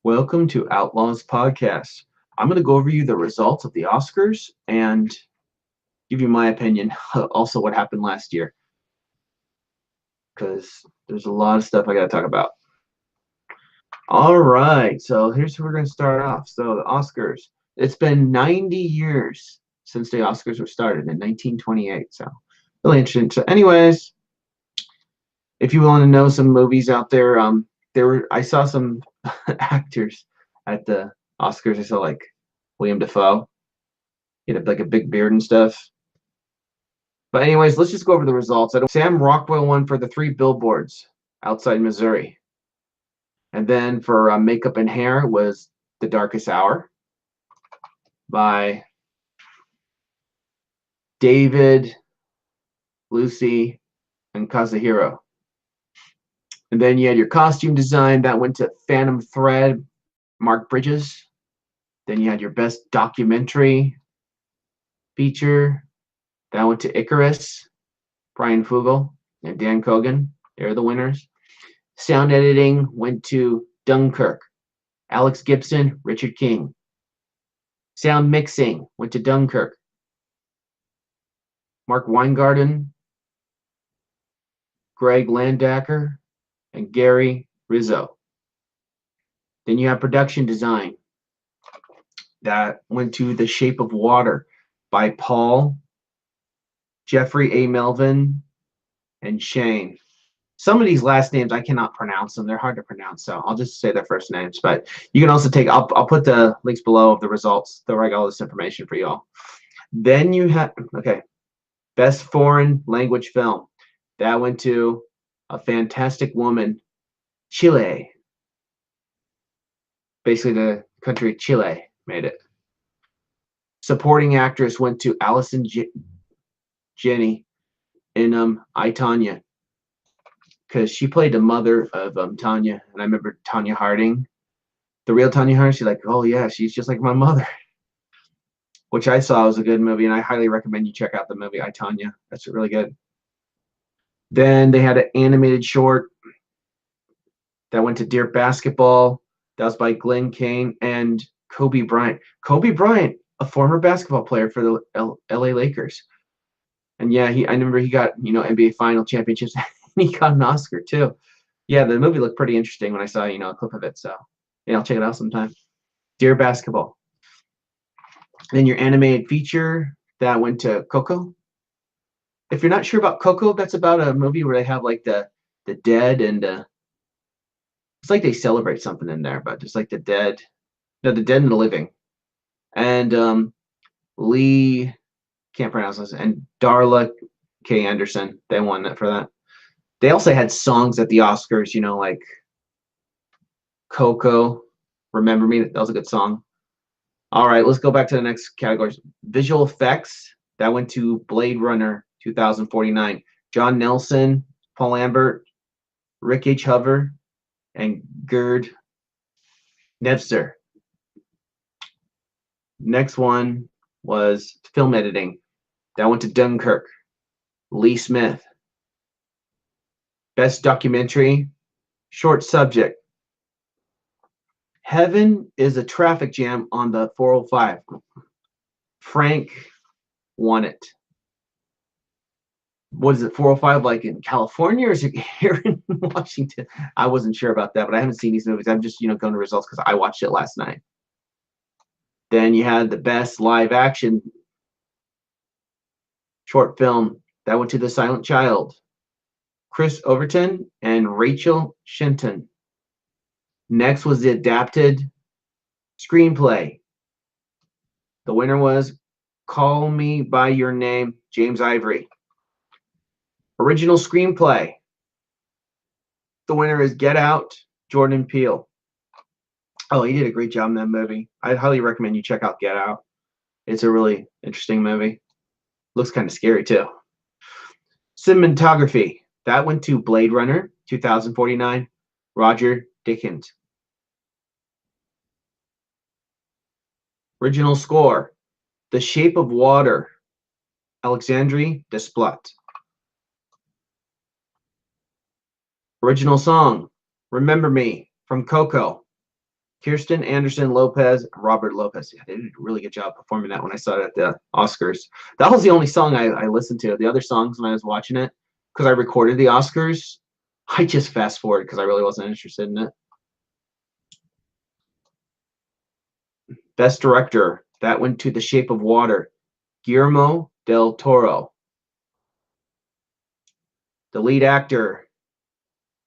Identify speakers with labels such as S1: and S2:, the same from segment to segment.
S1: Welcome to Outlaws Podcast. I'm going to go over you the results of the Oscars and give you my opinion, also what happened last year, because there's a lot of stuff I got to talk about. All right, so here's where we're going to start off. So the Oscars. It's been 90 years since the Oscars were started in 1928. So really interesting. So, anyways, if you want to know some movies out there, I saw some actors at the Oscars. I saw like William Dafoe. He had like a big beard and stuff. But anyways, let's just go over the results. Sam Rockwell won for the three billboards outside Missouri. And then for makeup and hair was The Darkest Hour by David, Lucy, and Kazuhiro. And then you had your costume design that went to Phantom Thread, Mark Bridges. Then you had your best documentary feature that went to Icarus, Brian Fugel and Dan Cogan. They're the winners. Sound editing went to Dunkirk, Alex Gibson, Richard King. Sound mixing went to Dunkirk, Mark Weingarten, Greg Landacker, and Gary Rizzo. Then you have production design that went to The Shape of Water by Paul, Jeffrey A. Melvin, and Shane. Some of these last names I cannot pronounce them; they're hard to pronounce, so I'll just say their first names. But you can also take. I'll put the links below of the results. Where I got all this information for y'all. Then you have best foreign language film that went to A Fantastic Woman, Chile. Basically, the country of Chile made it. Supporting actress went to Allison Janney in I, Tonya, because she played the mother of Tanya, and I remember Tanya Harding, the real Tanya Harding. She's like, oh yeah, she's just like my mother, which I saw was a good movie, and I highly recommend you check out the movie I, Tonya. That's really good. Then they had an animated short that went to Dear Basketball. That was by Glenn Kane and Kobe Bryant. Kobe Bryant, a former basketball player for the LA Lakers. And yeah, I remember he got, NBA final championships. And he got an Oscar too. Yeah, the movie looked pretty interesting when I saw, a clip of it. So yeah, I'll check it out sometime. Dear Basketball. Then your animated feature that went to Coco. If you're not sure about Coco, that's about a movie where they have like the dead and it's like they celebrate something in there, but just like the dead and the living. And Lee, can't pronounce this, and Darla K. Anderson, they won that for that. They also had songs at the Oscars, like Coco, Remember Me. That was a good song. All right, let's go back to the next category. Visual effects. That went to Blade Runner 2049. John Nelson, Paul Lambert, Rick H. Hover, and Gerd Nevster. Next one was film editing. That went to Dunkirk, Lee Smith. Best documentary, short subject. Heaven is a traffic jam on the 405. Frank won it. What is it, 405 like in California or is it here in Washington? I wasn't sure about that, but I haven't seen these movies. I'm just, going to results because I watched it last night. Then you had the best live action short film that went to The Silent Child, Chris Overton and Rachel Shenton. Next was the adapted screenplay. The winner was Call Me by Your Name, James Ivory. Original screenplay. The winner is Get Out, Jordan Peele. Oh, he did a great job in that movie. I'd highly recommend you check out Get Out. It's a really interesting movie. Looks kind of scary too. Cinematography. That went to Blade Runner 2049, Roger Deakins. Original score. The Shape of Water, Alexandre Desplat. Original song, Remember Me, from Coco, Kirsten Anderson Lopez, Robert Lopez. Yeah, they did a really good job performing that when I saw it at the Oscars. That was the only song I listened to. The other songs when I was watching it, because I recorded the Oscars, I just fast forward because I really wasn't interested in it. Best Director, that went to The Shape of Water, Guillermo del Toro. The lead actor,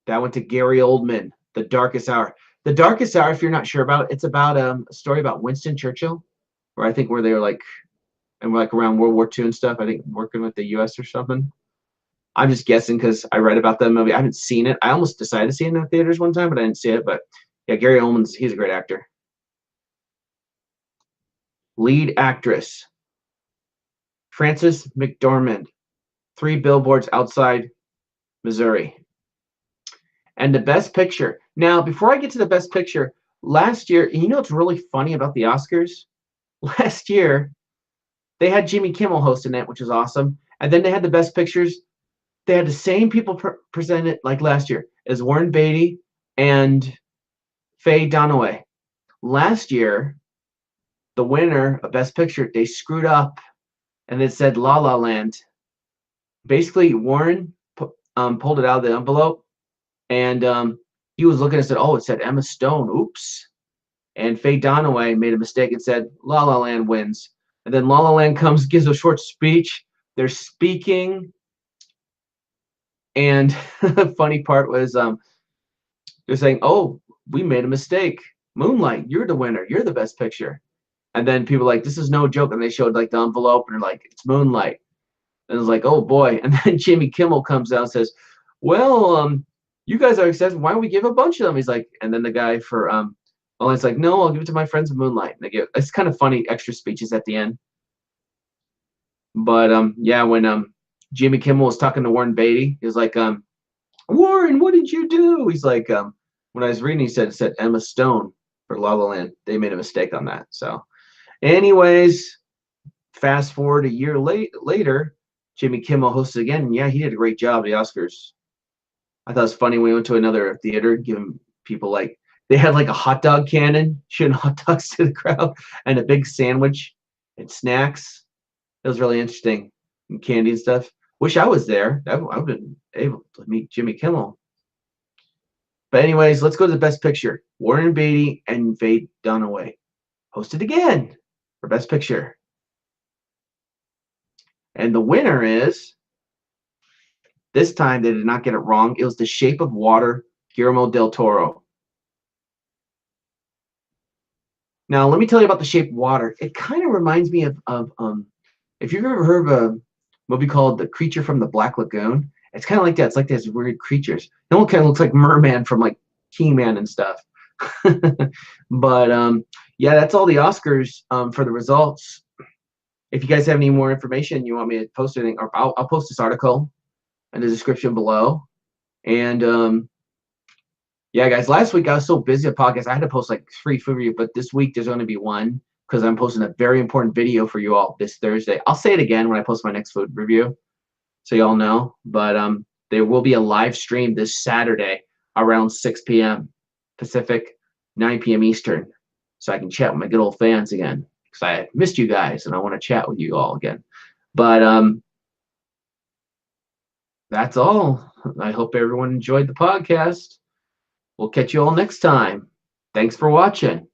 S1: that went to Gary Oldman, The Darkest Hour. The Darkest Hour, if you're not sure about it, it's about a story about Winston Churchill, where I think where they were like, and like around World War II and stuff. I think working with the U.S. or something. I'm just guessing because I read about that movie. I haven't seen it. I almost decided to see it in the theaters one time, but I didn't see it. But yeah, Gary Oldman's he's a great actor. Lead actress, Frances McDormand, Three Billboards Outside Missouri. And the best picture. Now, before I get to the best picture, last year, you know what's really funny about the Oscars? Last year, they had Jimmy Kimmel hosting it, which was awesome. And then they had the best pictures. They had the same people present it like last year as Warren Beatty and Faye Dunaway. Last year, the winner of Best Picture, they screwed up and it said La La Land. Basically, Warren pulled it out of the envelope and he was looking and said, oh, it said Emma Stone. Oops. And Faye Dunaway made a mistake and said La La Land wins. And then La La Land comes, gives a short speech. They're speaking. And the funny part was they're saying, oh, we made a mistake. Moonlight, you're the winner. You're the best picture. And then people were like, this is no joke. And they showed like the envelope and they're like, it's Moonlight. And it was like, oh boy. And then Jimmy Kimmel comes out and says, well, you guys are excited. Why don't we give a bunch of them? He's like, and then the guy for well, it's like, no, I'll give it to my friends of Moonlight. And they give it's kind of funny extra speeches at the end. But yeah, when Jimmy Kimmel was talking to Warren Beatty, he was like, Warren, what did you do? He's like, when I was reading, he said it said Emma Stone for La La Land. They made a mistake on that. So, anyways, fast forward a year later, Jimmy Kimmel hosted again. And yeah, he did a great job at the Oscars. I thought it was funny. We went to another theater, giving people like they had like a hot dog cannon, shooting hot dogs to the crowd, and a big sandwich and snacks. It was really interesting, and candy and stuff. Wish I was there. I would have been able to meet Jimmy Kimmel. But anyways, let's go to the best picture. Warren Beatty and Faye Dunaway hosted again for best picture. And the winner is, this time they did not get it wrong. It was The Shape of Water, Guillermo del Toro. Now, let me tell you about The Shape of Water. It kind of reminds me of if you've ever heard of a movie called The Creature from the Black Lagoon, it's kind of like that. It's like these weird creatures. It all kind of looks like Merman from like He-Man and stuff. But yeah, that's all the Oscars for the results. If you guys have any more information, you want me to post anything, or I'll post this article in the description below. And yeah, guys, last week I was so busy with podcasts, I had to post like 3 food reviews, but this week there's going to be one because I'm posting a very important video for you all this Thursday. I'll say it again when I post my next food review, so y'all know. But there will be a live stream this Saturday around 6 p.m. Pacific, 9 p.m. Eastern, so I can chat with my good old fans again because I missed you guys and I want to chat with you all again. But that's all. I hope everyone enjoyed the podcast. We'll catch you all next time. Thanks for watching.